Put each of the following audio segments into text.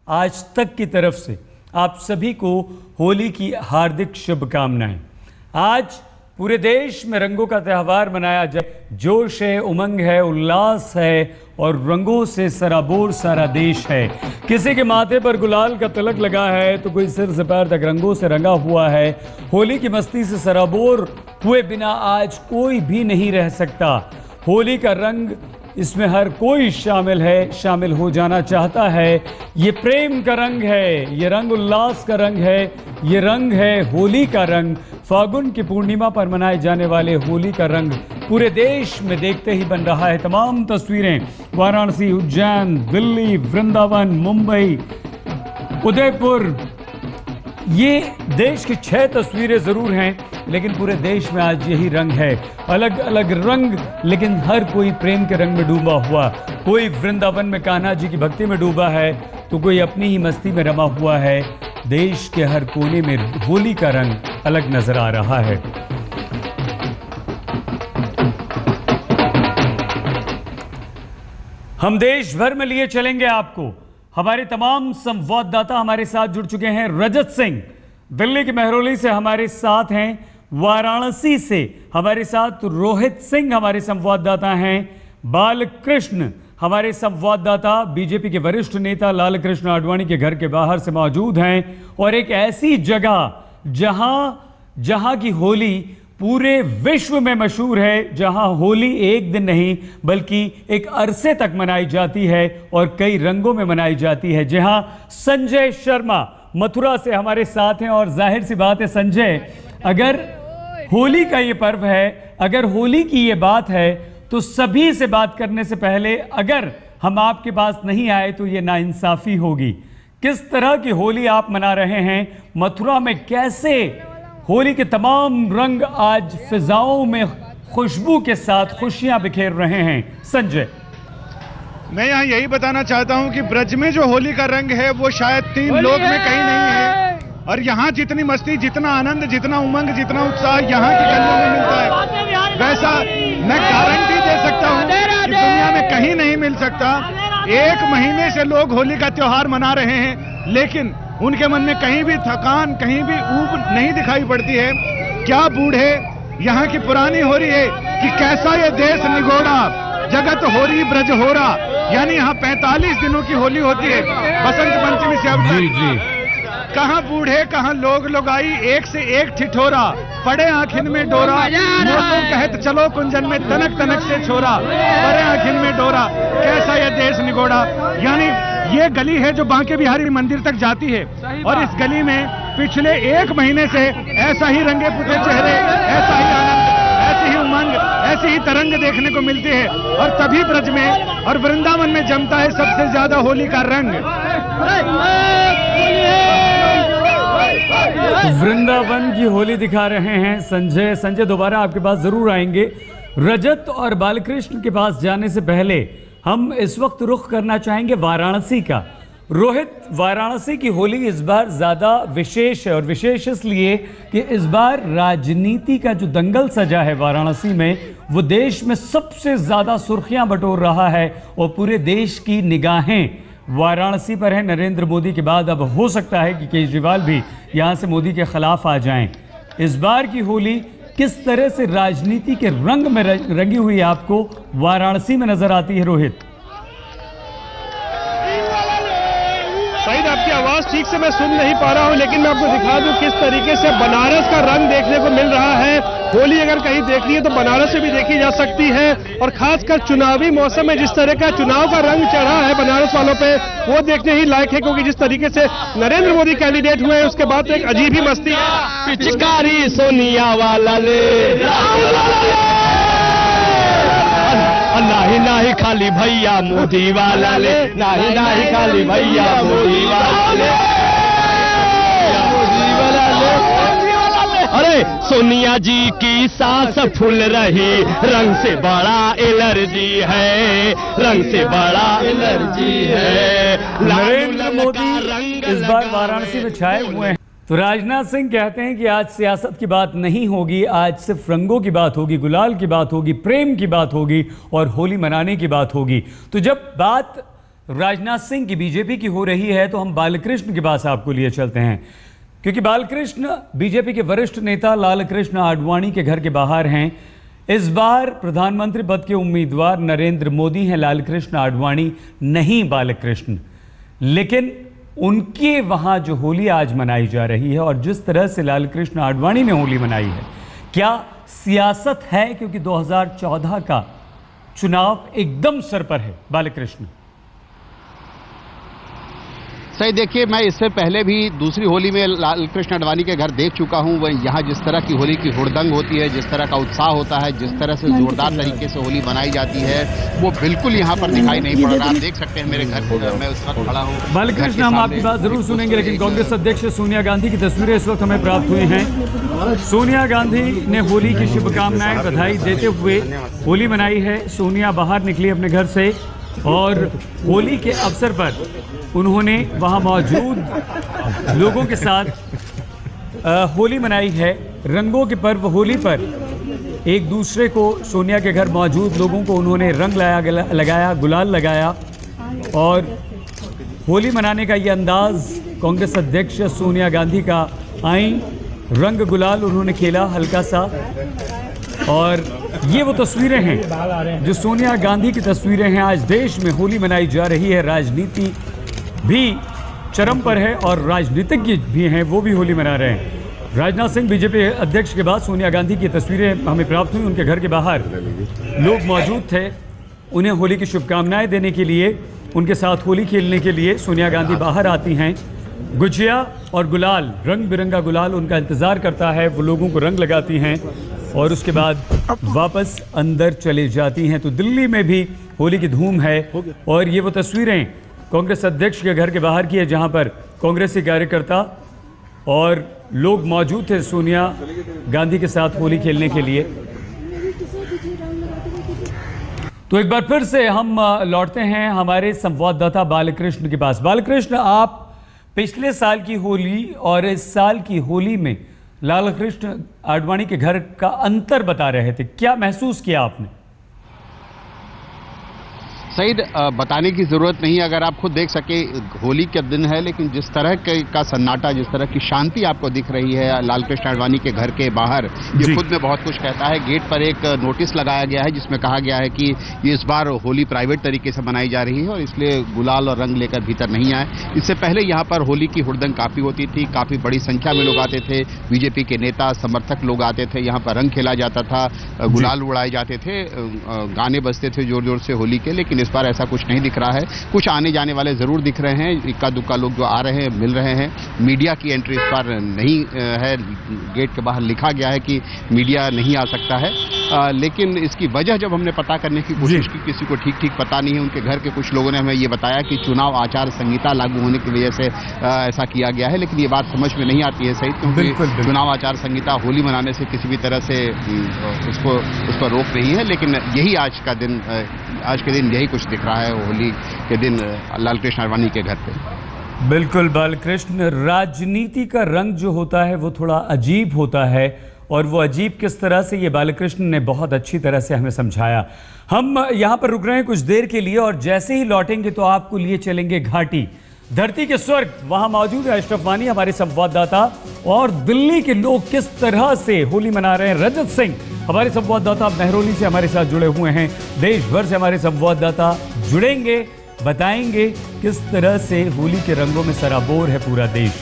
आज तक की तरफ से आप सभी को होली की हार्दिक शुभकामनाएं। आज पूरे देश में रंगों का त्यौहार मनाया जाए, जोश है, उमंग है, उल्लास है और रंगों से सराबोर सारा देश है। किसी के माथे पर गुलाल का तिलक लगा है तो कोई सिर से पैर तक रंगों से रंगा हुआ है। होली की मस्ती से सराबोर हुए बिना आज कोई भी नहीं रह सकता। होली का रंग, इसमें हर कोई शामिल है, शामिल हो जाना चाहता है। ये प्रेम का रंग है, ये रंग उल्लास का रंग है, ये रंग है होली का रंग। फागुन की पूर्णिमा पर मनाए जाने वाले होली का रंग पूरे देश में देखते ही बन रहा है। तमाम तस्वीरें वाराणसी, उज्जैन, दिल्ली, वृंदावन, मुंबई, उदयपुर, ये देश की 6 तस्वीरें जरूर हैं, लेकिन पूरे देश में आज यही रंग है। अलग अलग रंग, लेकिन हर कोई प्रेम के रंग में डूबा हुआ। कोई वृंदावन में कान्हा जी की भक्ति में डूबा है तो कोई अपनी ही मस्ती में रमा हुआ है। देश के हर कोने में होली का रंग अलग नजर आ रहा है। हम देश भर में लिए चलेंगे आपको। हमारे तमाम संवाददाता हमारे साथ जुड़ चुके हैं। रजत सिंह दिल्ली के मेहरौली से हमारे साथ हैं, वाराणसी से हमारे साथ रोहित सिंह हमारे संवाददाता हैं, बालकृष्ण हमारे संवाददाता बीजेपी के वरिष्ठ नेता लाल कृष्ण आडवाणी के घर के बाहर से मौजूद हैं। और एक ऐसी जगह जहां की होली पूरे विश्व में मशहूर है, जहां होली एक दिन नहीं बल्कि एक अरसे तक मनाई जाती है और कई रंगों में मनाई जाती है। जहां संजय शर्मा मथुरा से हमारे साथ हैं। और जाहिर सी बात है संजय, अगर होली का ये पर्व है, अगर होली की ये बात है, तो सभी से बात करने से पहले अगर हम आपके पास नहीं आए तो ये नाइंसाफी होगी। किस तरह की होली आप मना रहे हैं? मथुरा में कैसे होली के तमाम रंग आज फिजाओं में खुशबू के साथ खुशियां बिखेर रहे हैं? संजय, मैं यहाँ यही बताना चाहता हूँ कि ब्रज में जो होली का रंग है वो शायद 3 लोक में कहीं नहीं है। और यहाँ जितनी मस्ती, जितना आनंद, जितना उमंग, जितना उत्साह यहाँ की गलियों में मिलता है, वैसा मैं गारंटी दे सकता हूँ कि दुनिया में कहीं नहीं मिल सकता। 1 महीने से लोग होली का त्योहार मना रहे हैं, लेकिन उनके मन में कहीं भी थकान, कहीं भी ऊब नहीं दिखाई पड़ती है। क्या बूढ़े यहाँ की पुरानी हो रही है कि कैसा ये देश निगोड़ा, जगत हो रही ब्रज हो रहा, यानी यहाँ 45 दिनों की होली होती है बसंत पंचमी से अब तक। कहाँ बूढ़े, कहाँ लोग लुगाई, एक से एक ठिठोरा, पड़े आँखिन में डोरा, मोटो कहत चलो कुंजन में तनक तनक से छोरा, पड़े आँखिन में डोरा, कैसा ये देश निगोड़ा। यानी ये गली है जो बांके बिहारी मंदिर तक जाती है और इस गली में पिछले 1 महीने से ऐसा ही रंगे पुते चेहरे, ऐसा ही आनंद, ऐसी ही उमंग, ऐसी ही तरंग देखने को मिलती है। और तभी ब्रज में और वृंदावन में जमता है सबसे ज्यादा होली का रंग। वृंदावन की होली दिखा रहे हैं संजय दोबारा आपके पास जरूर आएंगे। रजत और बालकृष्ण के पास जाने से पहले हम इस वक्त रुख करना चाहेंगे वाराणसी का। रोहित, वाराणसी की होली इस बार ज़्यादा विशेष है और विशेष इसलिए कि इस बार राजनीति का जो दंगल सजा है वाराणसी में, वो देश में सबसे ज़्यादा सुर्खियां बटोर रहा है और पूरे देश की निगाहें वाराणसी पर है। नरेंद्र मोदी के बाद अब हो सकता है कि केजरीवाल भी यहाँ से मोदी के खिलाफ आ जाएं। इस बार की होली किस तरह से राजनीति के रंग में रंगी हुई आपको वाराणसी में नजर आती है? रोहित, शायद आपकी आवाज ठीक से मैं सुन नहीं पा रहा हूं, लेकिन मैं आपको दिखा दूं किस तरीके से बनारस का रंग देखने को मिल रहा है। होली अगर कहीं देखनी है तो बनारस से भी देखी जा सकती है। और खासकर चुनावी मौसम में जिस तरह का चुनाव का रंग चढ़ा है बनारस वालों पे, वो देखने ही लायक है, क्योंकि जिस तरीके से नरेंद्र मोदी कैंडिडेट हुए हैं उसके बाद एक अजीब ही मस्ती है। पिचकारी सोनिया वाला ले, नाही नाही खाली भैया मोदी वाला ले, नाही नाही खाली भैया मोदी वाला ले, मोदी वाला ले। अरे सोनिया जी की सांस फूल रही, रंग से बड़ा एलर्जी है, रंग से बड़ा एलर्जी है। नरेंद्र मोदी इस बार वाराणसी में छाए हुए हैं। तो राजनाथ सिंह कहते हैं कि आज सियासत की बात नहीं होगी, आज सिर्फ रंगों की बात होगी, गुलाल की बात होगी, प्रेम की बात होगी और होली मनाने की बात होगी। तो जब बात राजनाथ सिंह की बीजेपी की हो रही है, तो हम बालकृष्ण के पास आपको लिए चलते हैं, क्योंकि बालकृष्ण बीजेपी के वरिष्ठ नेता लालकृष्ण आडवाणी के घर के बाहर हैं। इस बार प्रधानमंत्री पद के उम्मीदवार नरेंद्र मोदी हैं, लालकृष्ण आडवाणी नहीं बालकृष्ण। लेकिन उनके वहां जो होली आज मनाई जा रही है और जिस तरह से लालकृष्ण आडवाणी ने होली मनाई है, क्या सियासत है? क्योंकि 2014 का चुनाव एकदम सर पर है। बालकृष्ण सही देखिए, मैं इससे पहले भी दूसरी होली में लालकृष्ण आडवाणी के घर देख चुका हूं। वह यहाँ जिस तरह की होली की हुड़दंग होती है, जिस तरह का उत्साह होता है, जिस तरह से जोरदार तरीके से होली मनाई जाती है, वो बिल्कुल यहाँ पर दिखाई नहीं पड़ रहा। आप देख सकते हैं मेरे घर मैं उस वक्त खड़ा हूँ। बालकृष्ण, हम आपकी बात जरूर सुनेंगे, लेकिन कांग्रेस अध्यक्ष सोनिया गांधी की तस्वीरें इस वक्त हमें प्राप्त हुई हैं। सोनिया गांधी ने होली की शुभकामनाएं, बधाई देते हुए होली मनाई है। सोनिया बाहर निकली अपने घर से और होली के अवसर पर उन्होंने वहां मौजूद लोगों के साथ होली मनाई है। रंगों के पर्व होली पर एक दूसरे को, सोनिया के घर मौजूद लोगों को उन्होंने रंग लगाया, गुलाल लगाया और होली मनाने का ये अंदाज कांग्रेस अध्यक्ष सोनिया गांधी का आई। रंग गुलाल उन्होंने खेला हल्का सा, और ये वो तस्वीरें हैं जो सोनिया गांधी की तस्वीरें हैं। आज देश में होली मनाई जा रही है, राजनीति भी चरम पर है और राजनीतिज्ञ भी हैं, वो भी होली मना रहे हैं। राजनाथ सिंह बीजेपी अध्यक्ष के बाद सोनिया गांधी की तस्वीरें हमें प्राप्त हुई। उनके घर के बाहर लोग मौजूद थे, उन्हें होली की शुभकामनाएं देने के लिए, उनके साथ होली खेलने के लिए सोनिया गांधी बाहर आती हैं। गुजिया और गुलाल, रंग बिरंगा गुलाल उनका इंतज़ार करता है। वो लोगों को रंग लगाती हैं और उसके बाद वापस अंदर चले जाती हैं। तो दिल्ली में भी होली की धूम है और ये वो तस्वीरें कांग्रेस अध्यक्ष के घर के बाहर की है, जहां पर कांग्रेसी कार्यकर्ता और लोग मौजूद थे सोनिया गांधी के साथ होली खेलने के लिए। तो एक बार फिर से हम लौटते हैं हमारे संवाददाता बालकृष्ण के पास। बालकृष्ण, आप पिछले साल की होली और इस साल की होली में लालकृष्ण आडवाणी के घर का अंतर बता रहे थे, क्या महसूस किया आपने? सईद, बताने की ज़रूरत नहीं है, अगर आप खुद देख सके होली का दिन है, लेकिन जिस तरह का सन्नाटा, जिस तरह की शांति आपको दिख रही है लालकृष्ण आडवाणी के घर के बाहर, ये खुद में बहुत कुछ कहता है। गेट पर एक नोटिस लगाया गया है जिसमें कहा गया है कि ये इस बार होली प्राइवेट तरीके से मनाई जा रही है और इसलिए गुलाल और रंग लेकर भीतर नहीं आए। इससे पहले यहाँ पर होली की हुड़दंग काफ़ी होती थी, काफ़ी बड़ी संख्या में लोग आते थे, बीजेपी के नेता समर्थक लोग आते थे, यहाँ पर रंग खेला जाता था, गुलाल उड़ाए जाते थे, गाने बजते थे जोर जोर से होली के। लेकिन इस बार ऐसा कुछ नहीं दिख रहा है। कुछ आने जाने वाले जरूर दिख रहे हैं, इक्का दुक्का लोग जो आ रहे हैं, मिल रहे हैं। मीडिया की एंट्री इस बार नहीं है, गेट के बाहर लिखा गया है कि मीडिया नहीं आ सकता है। लेकिन इसकी वजह जब हमने पता करने की कोशिश की, किसी को ठीक ठीक पता नहीं है। उनके घर के कुछ लोगों ने हमें ये बताया कि चुनाव आचार संहिता लागू होने की वजह से ऐसा किया गया है, लेकिन ये बात समझ में नहीं आती है सही, क्योंकि चुनाव आचार संहिता होली मनाने से किसी भी तरह से उस पर रोक रही है। लेकिन यही आज के दिन यही कुछ दिख रहा है होली के दिन लालकृष्ण आडवाणी के घर पे। बिल्कुल बालकृष्ण, राजनीति का रंग जो होता है वो थोड़ा अजीब होता है, और वो अजीब किस तरह से, ये बालकृष्ण ने बहुत अच्छी तरह से हमें समझाया। हम यहाँ पर रुक रहे हैं कुछ देर के लिए और जैसे ही लौटेंगे तो आपको लिए चलेंगे घाटी, धरती के स्वर्ग। वहाँ मौजूद है अशरफ वानी, हमारे संवाददाता, और दिल्ली के लोग किस तरह से होली मना रहे हैं। रजत सिंह हमारे संवाददाता महरौली से हमारे साथ जुड़े हुए हैं। देश भर से हमारे संवाददाता जुड़ेंगे, बताएंगे किस तरह से होली के रंगों में सराबोर है पूरा देश।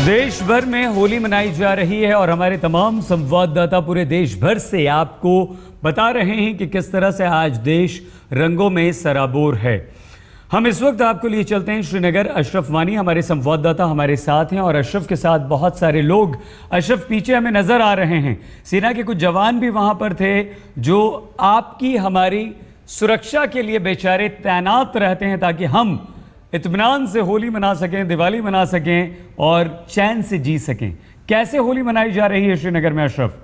देश भर में होली मनाई जा रही है और हमारे तमाम संवाददाता पूरे देश भर से आपको बता रहे हैं कि किस तरह से आज देश रंगों में सराबोर है। हम इस वक्त आपको लिए चलते हैं श्रीनगर। अशरफ वानी हमारे संवाददाता हमारे साथ हैं और अशरफ के साथ बहुत सारे लोग। अशरफ, पीछे हमें नजर आ रहे हैं, सेना के कुछ जवान भी वहां पर थे जो आपकी हमारी सुरक्षा के लिए बेचारे तैनात रहते हैं ताकि हम इत्मीनान से होली मना सकें, दिवाली मना सकें और चैन से जी सकें। कैसे होली मनाई जा रही है श्रीनगर में अशरफ?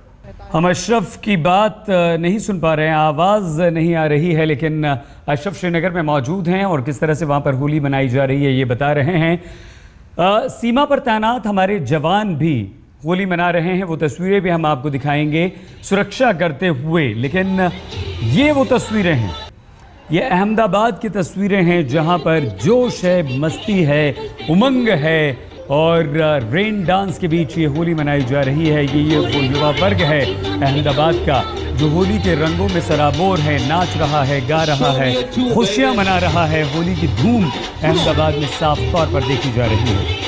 हम अशरफ की बात नहीं सुन पा रहे हैं, आवाज़ नहीं आ रही है, लेकिन अशरफ श्रीनगर में मौजूद हैं और किस तरह से वहाँ पर होली मनाई जा रही है ये बता रहे हैं। सीमा पर तैनात हमारे जवान भी होली मना रहे हैं, वो तस्वीरें भी हम आपको दिखाएंगे सुरक्षा करते हुए। लेकिन ये वो तस्वीरें हैं ये अहमदाबाद की तस्वीरें हैं जहां पर जोश है, मस्ती है, उमंग है और रेन डांस के बीच ये होली मनाई जा रही है। ये वो युवा वर्ग है अहमदाबाद का जो होली के रंगों में सराबोर है, नाच रहा है, गा रहा है, खुशियां मना रहा है। होली की धूम अहमदाबाद में साफ तौर पर देखी जा रही है।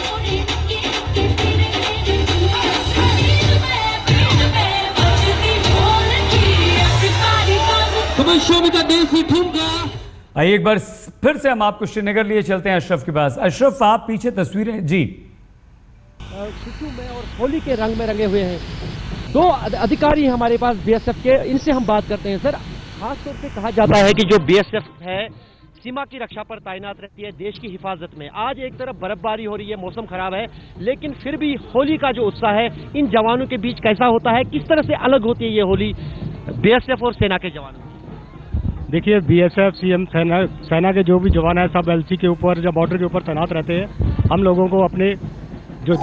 आइए एक बार फिर से हम आपको श्रीनगर लिए चलते हैं अशरफ के पास। अशरफ, आप पीछे तस्वीरें जी खुशबू में और होली के रंग में रंगे हुए हैं। दो अधिकारी हमारे पास बीएसएफ के, इनसे हम बात करते हैं। सर, खास तौर पे कहा जाता है कि जो बीएसएफ है सीमा की रक्षा पर तैनात रहती है देश की हिफाजत में। आज एक तरफ बर्फबारी हो रही है, मौसम खराब है, लेकिन फिर भी होली का जो उत्साह है इन जवानों के बीच कैसा होता है, किस तरह से अलग होती है ये होली बीएसएफ और सेना के जवानों? देखिए, बीएसएफ, सीएम, सेना के जो भी जवान है सब एलसी के ऊपर या बॉर्डर के ऊपर तैनात रहते हैं। हम लोगों को अपने जो